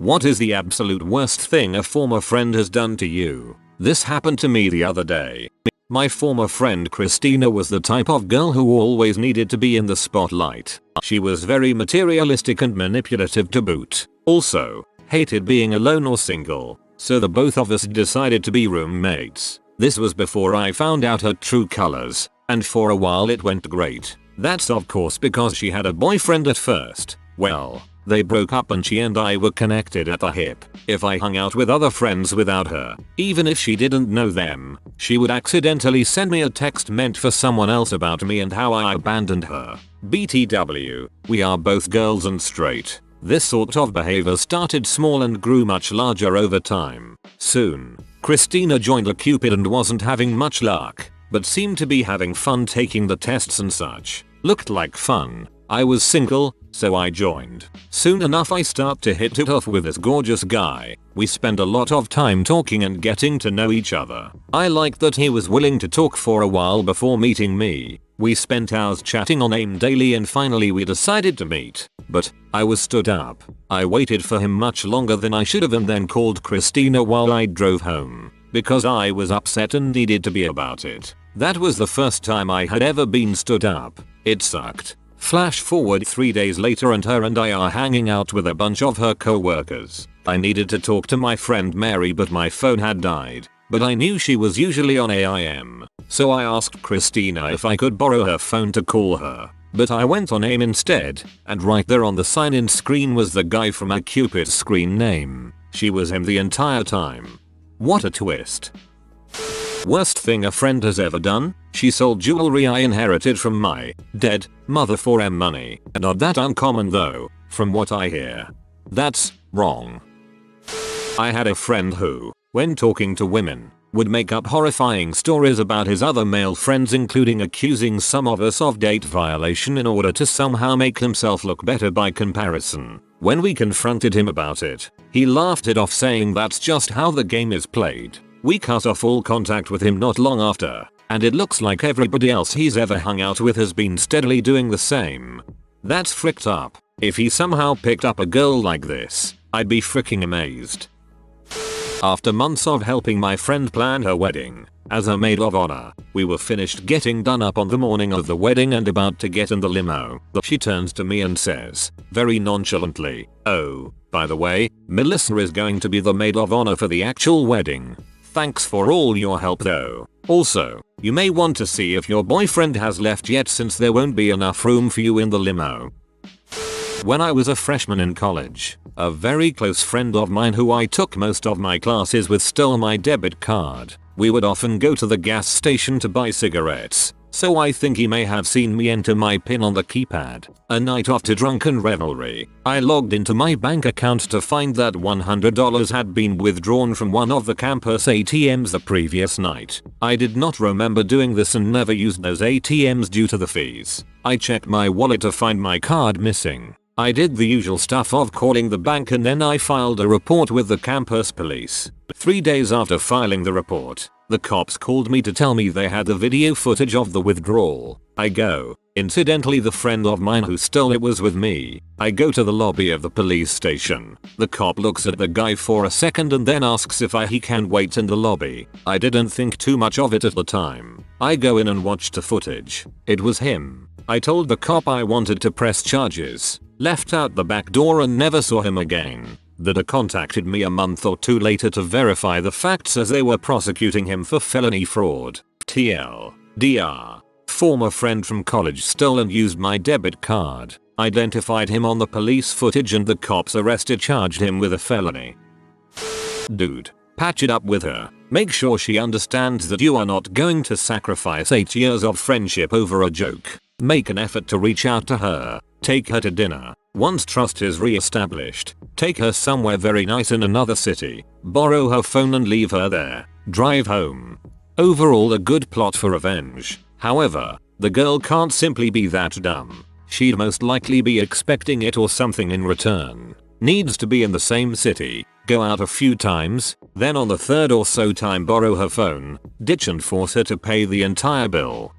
What is the absolute worst thing a former friend has done to you? This happened to me the other day. My former friend Christina was the type of girl who always needed to be in the spotlight. She was very materialistic and manipulative to boot. Also, hated being alone or single. So the both of us decided to be roommates. This was before I found out her true colors, and for a while it went great. That's of course because she had a boyfriend at first. Well, they broke up and she and I were connected at the hip. If I hung out with other friends without her, even if she didn't know them, she would accidentally send me a text meant for someone else about me and how I abandoned her. BTW, we are both girls and straight. This sort of behavior started small and grew much larger over time. Soon, Christina joined Updoot and wasn't having much luck, but seemed to be having fun taking the tests and such. Looked like fun. I was single, so I joined. Soon enough I start to hit it off with this gorgeous guy. We spend a lot of time talking and getting to know each other. I liked that he was willing to talk for a while before meeting me. We spent hours chatting on AIM daily and finally we decided to meet. But I was stood up. I waited for him much longer than I should have and then called Christina while I drove home. Because I was upset and needed to be about it. That was the first time I had ever been stood up. It sucked. Flash forward 3 days later and her and I are hanging out with a bunch of her co-workers. I needed to talk to my friend Mary but my phone had died. But I knew she was usually on AIM. So I asked Christina if I could borrow her phone to call her. But I went on AIM instead, and right there on the sign-in screen was the guy from Updoot's screen name. She was him the entire time. What a twist. Worst thing a friend has ever done? She sold jewelry I inherited from my dead mother for money. Not that uncommon though, from what I hear. That's wrong. I had a friend who, when talking to women, would make up horrifying stories about his other male friends, including accusing some of us of date violation in order to somehow make himself look better by comparison. When we confronted him about it, he laughed it off saying that's just how the game is played. We cut off all contact with him not long after, and it looks like everybody else he's ever hung out with has been steadily doing the same. That's fricked up. If he somehow picked up a girl like this, I'd be freaking amazed. After months of helping my friend plan her wedding, as her maid of honor, we were finished getting done up on the morning of the wedding and about to get in the limo. She turns to me and says, very nonchalantly, "Oh, by the way, Melissa is going to be the maid of honor for the actual wedding. Thanks for all your help though. Also, you may want to see if your boyfriend has left yet since there won't be enough room for you in the limo." When I was a freshman in college, a very close friend of mine who I took most of my classes with stole my debit card. We would often go to the gas station to buy cigarettes, so I think he may have seen me enter my PIN on the keypad. A night after drunken revelry, I logged into my bank account to find that $100 had been withdrawn from one of the campus ATMs the previous night. I did not remember doing this and never used those ATMs due to the fees. I checked my wallet to find my card missing. I did the usual stuff of calling the bank and then I filed a report with the campus police. 3 days after filing the report, the cops called me to tell me they had the video footage of the withdrawal. I go. Incidentally, the friend of mine who stole it was with me. I go to the lobby of the police station. The cop looks at the guy for a second and then asks if he can wait in the lobby. I didn't think too much of it at the time. I go in and watch the footage. It was him. I told the cop I wanted to press charges, left out the back door and never saw him again. The DA contacted me a month or two later to verify the facts as they were prosecuting him for felony fraud. TLDR. Former friend from college stole and used my debit card. Identified him on the police footage and the cops charged him with a felony. Dude, patch it up with her. Make sure she understands that you are not going to sacrifice 8 years of friendship over a joke. Make an effort to reach out to her. Take her to dinner. Once trust is re-established, take her somewhere very nice in another city. Borrow her phone and leave her there. Drive home. Overall a good plot for revenge. However, the girl can't simply be that dumb. She'd most likely be expecting it or something in return. Needs to be in the same city, go out a few times, then on the third or so time borrow her phone, ditch and force her to pay the entire bill.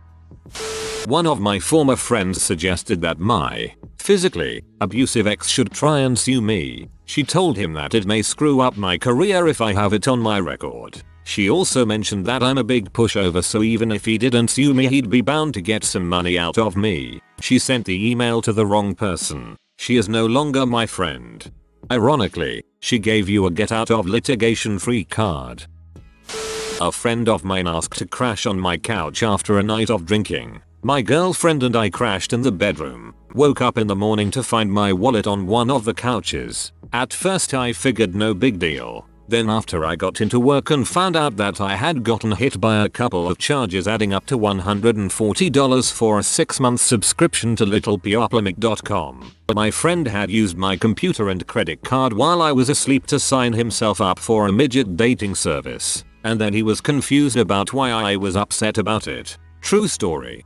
One of my former friends suggested that my Physically abusive ex should try and sue me. She told him that it may screw up my career if I have it on my record. She also mentioned that I'm a big pushover, so even if he didn't sue me he'd be bound to get some money out of me. She sent the email to the wrong person. She is no longer my friend. Ironically, she gave you a get out of litigation free card. A friend of mine asked to crash on my couch after a night of drinking. My girlfriend and I crashed in the bedroom. Woke up in the morning to find my wallet on one of the couches. At first I figured no big deal. Then after I got into work and found out that I had gotten hit by a couple of charges adding up to $140 for a 6-month subscription to littlepyoplamic.com. My friend had used my computer and credit card while I was asleep to sign himself up for a midget dating service. And then he was confused about why I was upset about it. True story.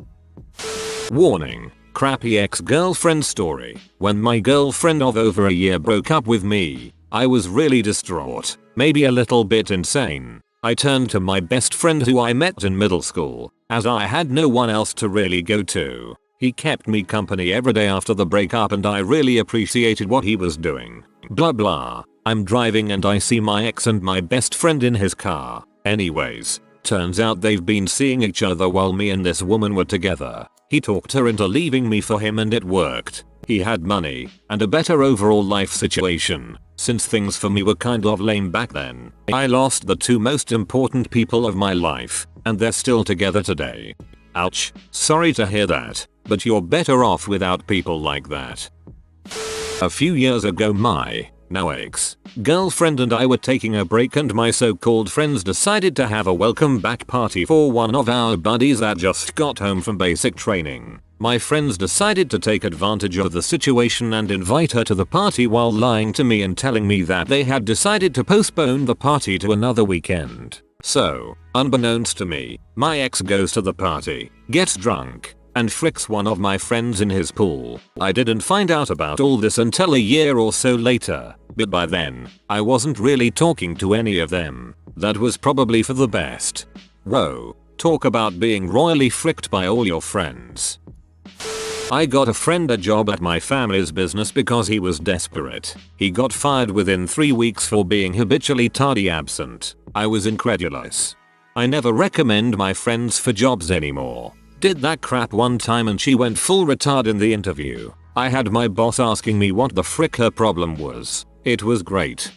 Warning. Crappy ex-girlfriend story. When my girlfriend of over a year broke up with me, I was really distraught, maybe a little bit insane. I turned to my best friend who I met in middle school, as I had no one else to really go to. He kept me company every day after the breakup and I really appreciated what he was doing. Blah blah. I'm driving and I see my ex and my best friend in his car. Anyways, turns out they've been seeing each other while me and this woman were together. He talked her into leaving me for him and it worked. He had money and a better overall life situation. Since things for me were kind of lame back then, I lost the two most important people of my life, and they're still together today. Ouch, sorry to hear that, but you're better off without people like that. A few years ago my now ex-girlfriend and I were taking a break and my so-called friends decided to have a welcome back party for one of our buddies that just got home from basic training. My friends decided to take advantage of the situation and invite her to the party while lying to me and telling me that they had decided to postpone the party to another weekend. So, unbeknownst to me, my ex goes to the party, gets drunk, and fricks one of my friends in his pool. I didn't find out about all this until a year or so later, but by then, I wasn't really talking to any of them. That was probably for the best. Whoa, talk about being royally fricked by all your friends. I got a friend a job at my family's business because he was desperate. He got fired within 3 weeks for being habitually tardy absent. I was incredulous. I never recommend my friends for jobs anymore. Did that crap one time and she went full retard in the interview. I had my boss asking me what the frick her problem was. It was great.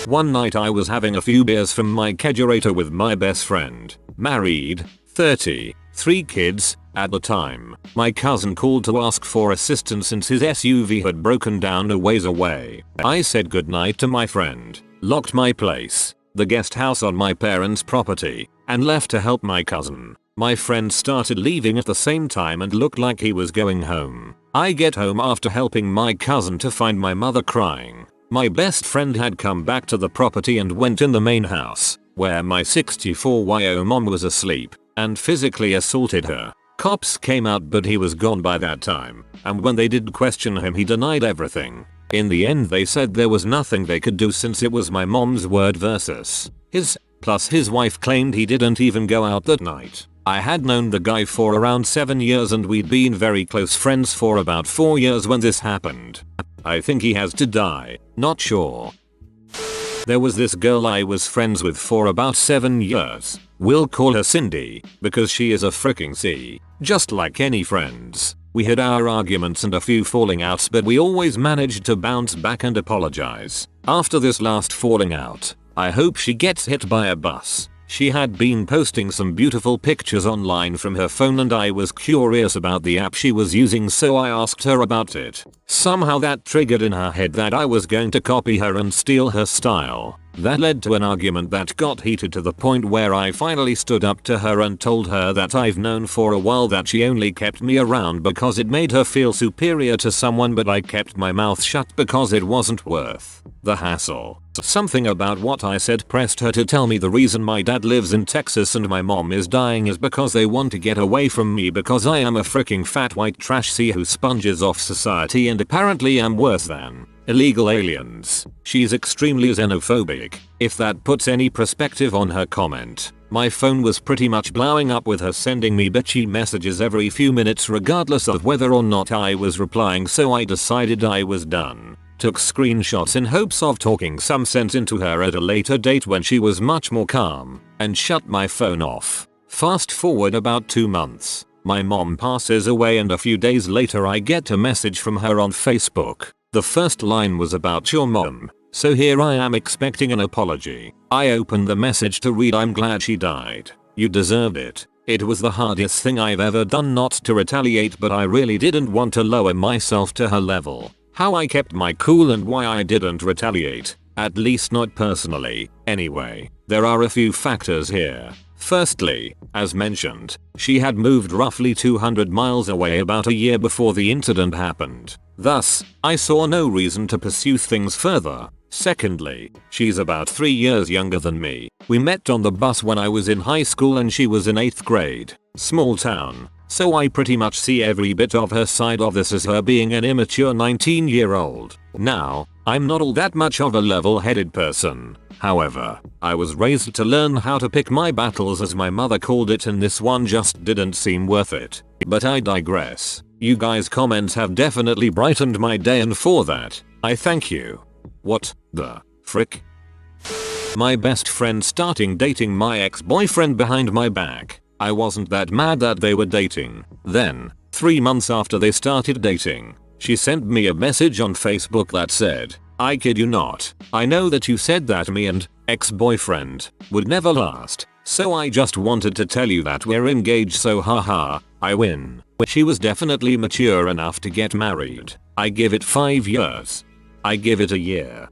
One night I was having a few beers from my kegerator with my best friend. Married, 30, 3 kids. At the time, my cousin called to ask for assistance since his SUV had broken down a ways away. I said goodnight to my friend, locked my place, the guest house on my parents' property, and left to help my cousin. My friend started leaving at the same time and looked like he was going home. I get home after helping my cousin to find my mother crying. My best friend had come back to the property and went in the main house, where my 64-year-old mom was asleep, and physically assaulted her. Cops came out but he was gone by that time, and when they did question him he denied everything. In the end they said there was nothing they could do since it was my mom's word versus his, plus his wife claimed he didn't even go out that night. I had known the guy for around 7 years and we'd been very close friends for about 4 years when this happened. I think he has to die, not sure. There was this girl I was friends with for about 7 years. We'll call her Cindy, because she is a freaking C. Just like any friends. We had our arguments and a few falling outs but we always managed to bounce back and apologize. After this last falling out, I hope she gets hit by a bus. She had been posting some beautiful pictures online from her phone and I was curious about the app she was using so I asked her about it. Somehow that triggered in her head that I was going to copy her and steal her style. That led to an argument that got heated to the point where I finally stood up to her and told her that I've known for a while that she only kept me around because it made her feel superior to someone, but I kept my mouth shut because it wasn't worth the hassle. Something about what I said pressed her to tell me the reason my dad lives in Texas and my mom is dying is because they want to get away from me because I am a freaking fat white trash C who sponges off society and apparently am worse than illegal aliens. She's extremely xenophobic, if that puts any perspective on her comment. My phone was pretty much blowing up with her sending me bitchy messages every few minutes regardless of whether or not I was replying, so I decided I was done. Took screenshots in hopes of talking some sense into her at a later date when she was much more calm, and shut my phone off. Fast forward about 2 months. My mom passes away and a few days later I get a message from her on Facebook. The first line was about your mom. So here I am expecting an apology. I opened the message to read, "I'm glad she died. You deserved it. It was the hardest thing I've ever done not to retaliate, but I really didn't want to lower myself to her level. How I kept my cool and why I didn't retaliate. At least not personally. Anyway, there are a few factors here. Firstly, as mentioned, she had moved roughly 200 miles away about a year before the incident happened. Thus, I saw no reason to pursue things further. Secondly, she's about 3 years younger than me. We met on the bus when I was in high school and she was in 8th grade. Small town. So I pretty much see every bit of her side of this as her being an immature 19-year-old. Now, I'm not all that much of a level-headed person. However, I was raised to learn how to pick my battles, as my mother called it, and this one just didn't seem worth it. But I digress. You guys' comments have definitely brightened my day, and for that, I thank you. What the frick? My best friend starting dating my ex-boyfriend behind my back. I wasn't that mad that they were dating. Then, 3 months after they started dating, she sent me a message on Facebook that said, "I kid you not, I know that you said that me and ex-boyfriend would never last, so I just wanted to tell you that we're engaged, so haha, I win." She was definitely mature enough to get married. I give it 5 years. I give it a year.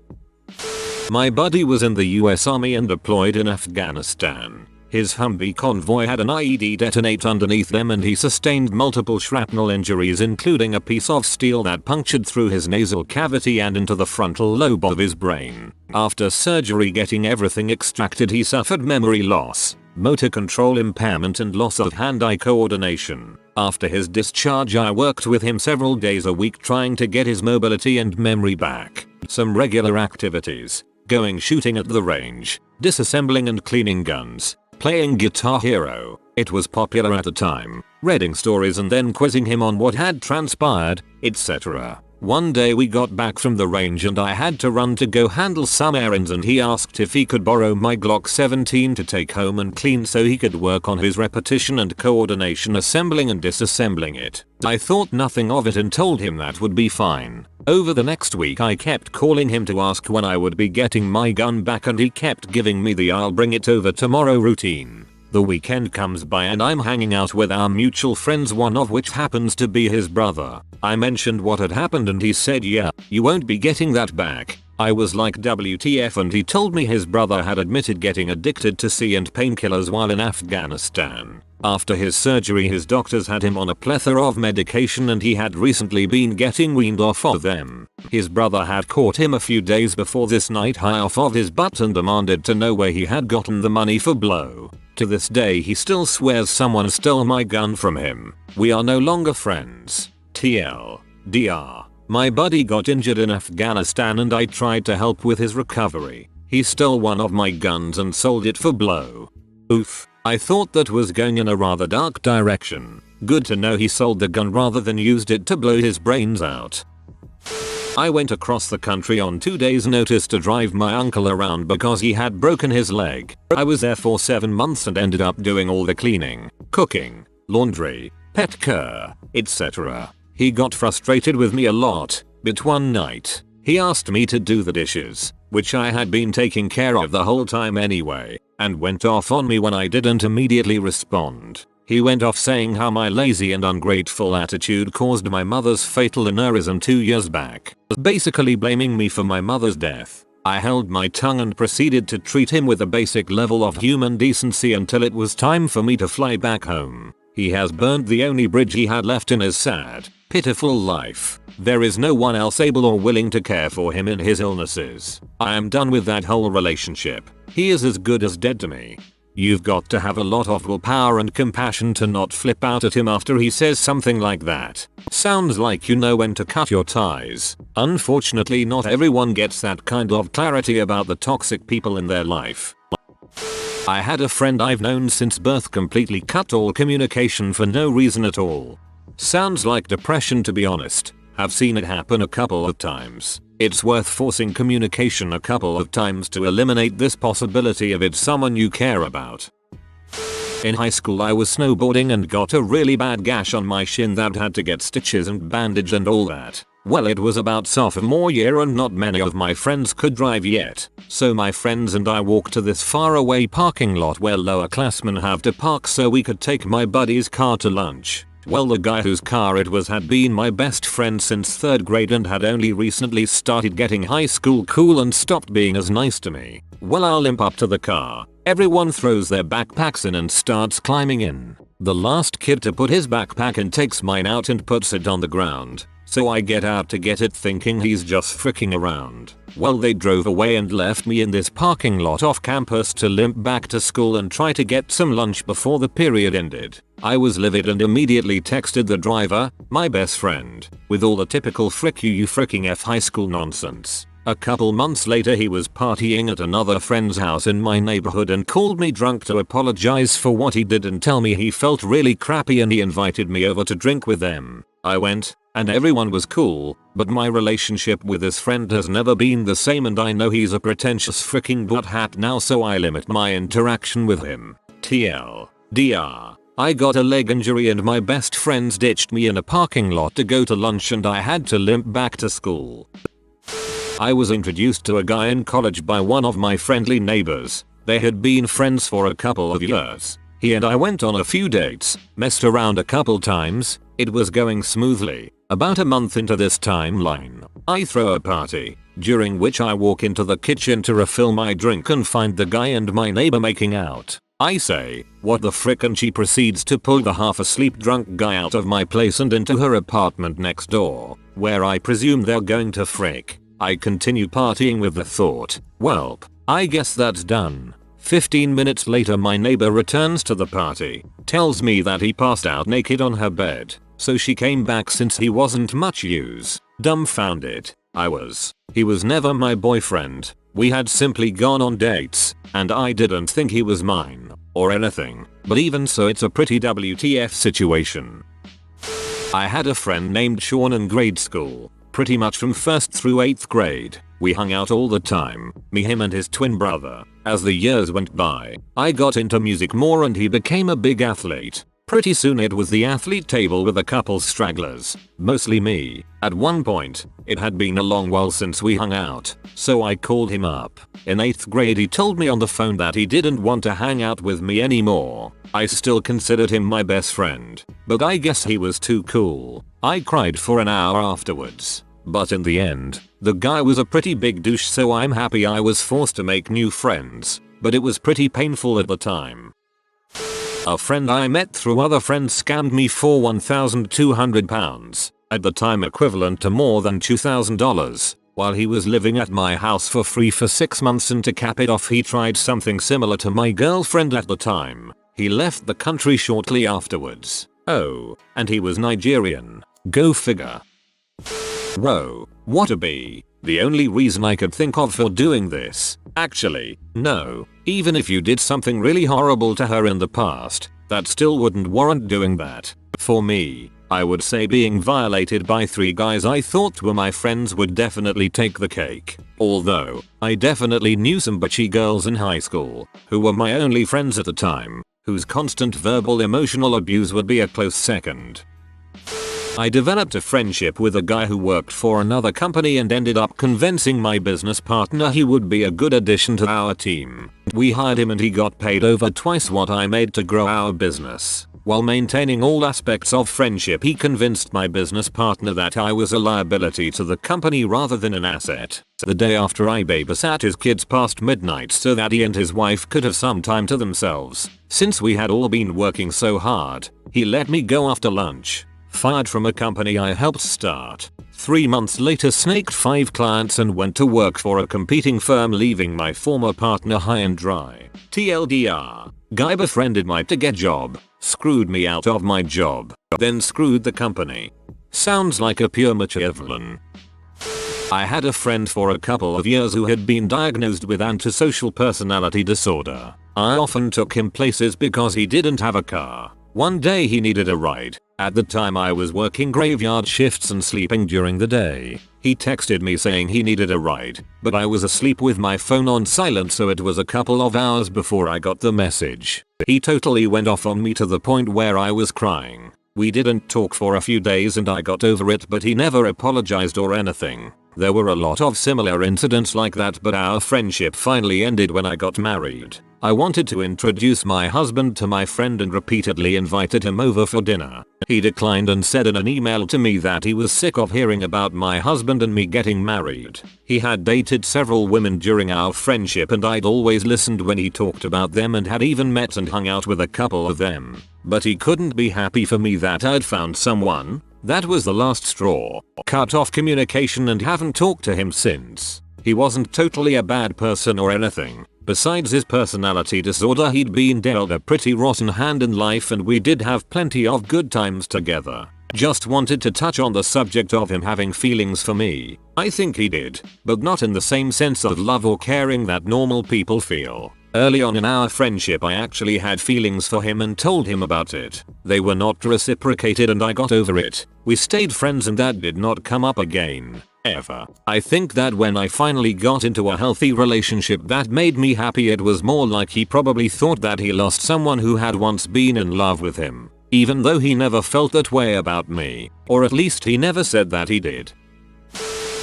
My buddy was in the US Army and deployed in Afghanistan. His Humvee convoy had an IED detonate underneath them and he sustained multiple shrapnel injuries, including a piece of steel that punctured through his nasal cavity and into the frontal lobe of his brain. After surgery getting everything extracted, he suffered memory loss, motor control impairment and loss of hand-eye coordination. After his discharge, I worked with him several days a week trying to get his mobility and memory back. Some regular activities: going shooting at the range, disassembling and cleaning guns, playing Guitar Hero, it was popular at the time, reading stories and then quizzing him on what had transpired, etc. One day we got back from the range and I had to run to go handle some errands, and he asked if he could borrow my Glock 17 to take home and clean so he could work on his repetition and coordination assembling and disassembling it. I thought nothing of it and told him that would be fine. Over the next week I kept calling him to ask when I would be getting my gun back, and he kept giving me the "I'll bring it over tomorrow" routine. The weekend comes by and I'm hanging out with our mutual friends, one of which happens to be his brother. I mentioned what had happened and he said, "Yeah, you won't be getting that back." I was like, WTF, and he told me his brother had admitted getting addicted to C and painkillers while in Afghanistan. After his surgery his doctors had him on a plethora of medication and he had recently been getting weaned off of them. His brother had caught him a few days before this night high off of his butt and demanded to know where he had gotten the money for blow. To this day he still swears someone stole my gun from him. We are no longer friends. TLDR. My buddy got injured in Afghanistan and I tried to help with his recovery. He stole one of my guns and sold it for blow. Oof. I thought that was going in a rather dark direction. Good to know he sold the gun rather than used it to blow his brains out. I went across the country on 2 days' notice to drive my uncle around because he had broken his leg. I was there for 7 months and ended up doing all the cleaning, cooking, laundry, pet care, etc. He got frustrated with me a lot, but one night, he asked me to do the dishes, which I had been taking care of the whole time anyway, and went off on me when I didn't immediately respond. He went off saying how my lazy and ungrateful attitude caused my mother's fatal aneurysm 2 years back, basically blaming me for my mother's death. I held my tongue and proceeded to treat him with a basic level of human decency until it was time for me to fly back home. He has burned the only bridge he had left in his sad, pitiful life. There is no one else able or willing to care for him in his illnesses. I am done with that whole relationship. He is as good as dead to me. You've got to have a lot of willpower and compassion to not flip out at him after he says something like that. Sounds like you know when to cut your ties. Unfortunately, not everyone gets that kind of clarity about the toxic people in their life. I had a friend I've known since birth completely cut all communication for no reason at all. Sounds like depression, to be honest. Have seen it happen a couple of times. It's worth forcing communication a couple of times to eliminate this possibility if it's someone you care about. In high school I was snowboarding and got a really bad gash on my shin that had to get stitches and bandaged and all that. Well, it was about sophomore year and not many of my friends could drive yet, so my friends and I walked to this faraway parking lot where lower classmen have to park so we could take my buddy's car to lunch. Well, the guy whose car it was had been my best friend since 3rd grade and had only recently started getting high school cool and stopped being as nice to me. Well, I'll limp up to the car. Everyone throws their backpacks in and starts climbing in. The last kid to put his backpack in takes mine out and puts it on the ground. So I get out to get it thinking he's just fricking around. Well, they drove away and left me in this parking lot off campus to limp back to school and try to get some lunch before the period ended. I was livid and immediately texted the driver, my best friend, with all the typical frick you fricking F high school nonsense. A couple months later he was partying at another friend's house in my neighborhood and called me drunk to apologize for what he did and tell me he felt really crappy and he invited me over to drink with them. I went, and everyone was cool, but my relationship with this friend has never been the same and I know he's a pretentious freaking butthot now, so I limit my interaction with him. TLDR. I got a leg injury and my best friends ditched me in a parking lot to go to lunch and I had to limp back to school. I was introduced to a guy in college by one of my friendly neighbors. They had been friends for a couple of years. He and I went on a few dates, messed around a couple times. It was going smoothly. About a month into this timeline, I throw a party, during which I walk into the kitchen to refill my drink and find the guy and my neighbor making out. I say, what the frick, and she proceeds to pull the half asleep drunk guy out of my place and into her apartment next door, where I presume they're going to frick. I continue partying with the thought, welp, I guess that's done. 15 minutes later my neighbor returns to the party, tells me that he passed out naked on her bed, so she came back since he wasn't much use. Dumbfounded, I was. He was never my boyfriend, we had simply gone on dates, and I didn't think he was mine, or anything, but even so it's a pretty WTF situation. I had a friend named Sean in grade school, pretty much from 1st through 8th grade. We hung out all the time, me, him and his twin brother. As the years went by, I got into music more and he became a big athlete. Pretty soon it was the athlete table with a couple stragglers, mostly me. At one point, it had been a long while since we hung out, so I called him up. In 8th grade he told me on the phone that he didn't want to hang out with me anymore. I still considered him my best friend, but I guess he was too cool. I cried for an hour afterwards. But in the end, the guy was a pretty big douche, so I'm happy I was forced to make new friends, but it was pretty painful at the time. A friend I met through other friends scammed me for £1,200, at the time equivalent to more than $2,000, while he was living at my house for free for 6 months, and to cap it off he tried something similar to my girlfriend at the time. He left the country shortly afterwards. Oh, and he was Nigerian. Go figure. Bro, what a bee. The only reason I could think of for doing this. Actually, no. Even if you did something really horrible to her in the past, that still wouldn't warrant doing that. For me, I would say being violated by 3 guys I thought were my friends would definitely take the cake. Although, I definitely knew some bitchy girls in high school, who were my only friends at the time, whose constant verbal emotional abuse would be a close second. I developed a friendship with a guy who worked for another company and ended up convincing my business partner he would be a good addition to our team. We hired him and he got paid over twice what I made to grow our business. While maintaining all aspects of friendship, he convinced my business partner that I was a liability to the company rather than an asset. The day after, I babysat his kids past midnight so that he and his wife could have some time to themselves. Since we had all been working so hard, he let me go after lunch. Fired from a company I helped start. 3 months later, snaked 5 clients and went to work for a competing firm, leaving my former partner high and dry. TLDR. Guy befriended my to get job, screwed me out of my job, then screwed the company. Sounds like a pure mature villain. I had a friend for a couple of years who had been diagnosed with antisocial personality disorder. I often took him places because he didn't have a car. One day he needed a ride. At the time I was working graveyard shifts and sleeping during the day. He texted me saying he needed a ride, but I was asleep with my phone on silent, so it was a couple of hours before I got the message. He totally went off on me to the point where I was crying. We didn't talk for a few days and I got over it, but he never apologized or anything. There were a lot of similar incidents like that, but our friendship finally ended when I got married. I wanted to introduce my husband to my friend and repeatedly invited him over for dinner. He declined and said in an email to me that he was sick of hearing about my husband and me getting married. He had dated several women during our friendship and I'd always listened when he talked about them and had even met and hung out with a couple of them. But he couldn't be happy for me that I'd found someone. That was the last straw. Cut off communication and haven't talked to him since. He wasn't totally a bad person or anything. Besides his personality disorder, he'd been dealt a pretty rotten hand in life and we did have plenty of good times together. Just wanted to touch on the subject of him having feelings for me. I think he did, but not in the same sense of love or caring that normal people feel. Early on in our friendship I actually had feelings for him and told him about it. They were not reciprocated and I got over it. We stayed friends and that did not come up again. Ever. I think that when I finally got into a healthy relationship that made me happy, it was more like he probably thought that he lost someone who had once been in love with him. Even though he never felt that way about me. Or at least he never said that he did.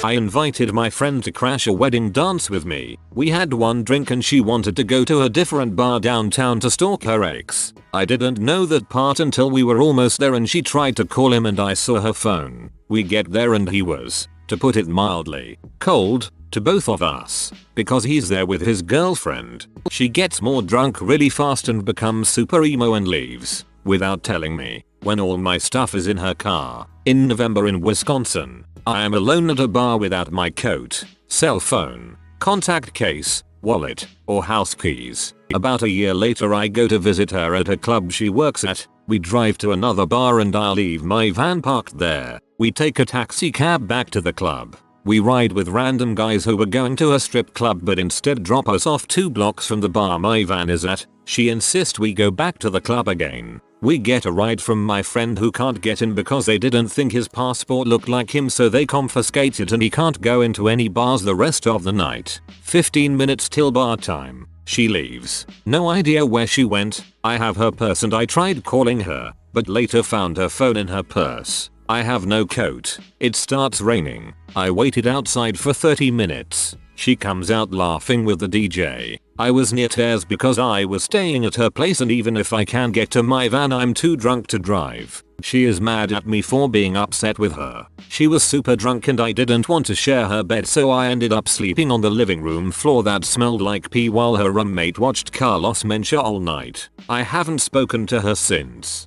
I invited my friend to crash a wedding dance with me. We had one drink and she wanted to go to a different bar downtown to stalk her ex. I didn't know that part until we were almost there and she tried to call him and I saw her phone. We get there and he was, to put it mildly, cold to both of us because he's there with his girlfriend. She gets more drunk really fast and becomes super emo and leaves without telling me when all my stuff is in her car. In November in Wisconsin, I am alone at a bar without my coat, cell phone, contact case, wallet, or house keys. About a year later I go to visit her at a club she works at. We drive to another bar and I leave my van parked there. We take a taxi cab back to the club. We ride with random guys who were going to a strip club but instead drop us off 2 blocks from the bar my van is at. She insists we go back to the club again. We get a ride from my friend who can't get in because they didn't think his passport looked like him, so they confiscate it and he can't go into any bars the rest of the night. 15 minutes till bar time. She leaves. No idea where she went. I have her purse and I tried calling her, but later found her phone in her purse. I have no coat. It starts raining. I waited outside for 30 minutes. She comes out laughing with the DJ. I was near tears because I was staying at her place and even if I can get to my van I'm too drunk to drive. She is mad at me for being upset with her. She was super drunk and I didn't want to share her bed, so I ended up sleeping on the living room floor that smelled like pee while her roommate watched Carlos Mencia all night. I haven't spoken to her since.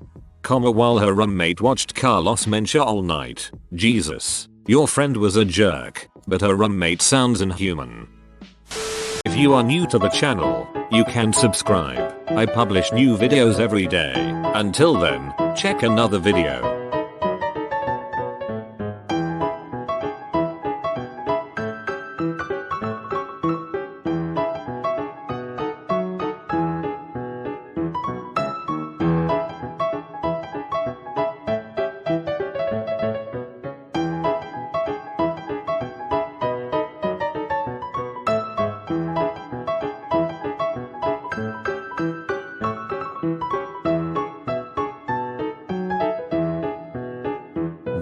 While her roommate watched Carlos Mencia all night. Jesus. Your friend was a jerk, but her roommate sounds inhuman. If you are new to the channel, you can subscribe. I publish new videos every day. Until then, check another video.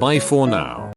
Bye for now.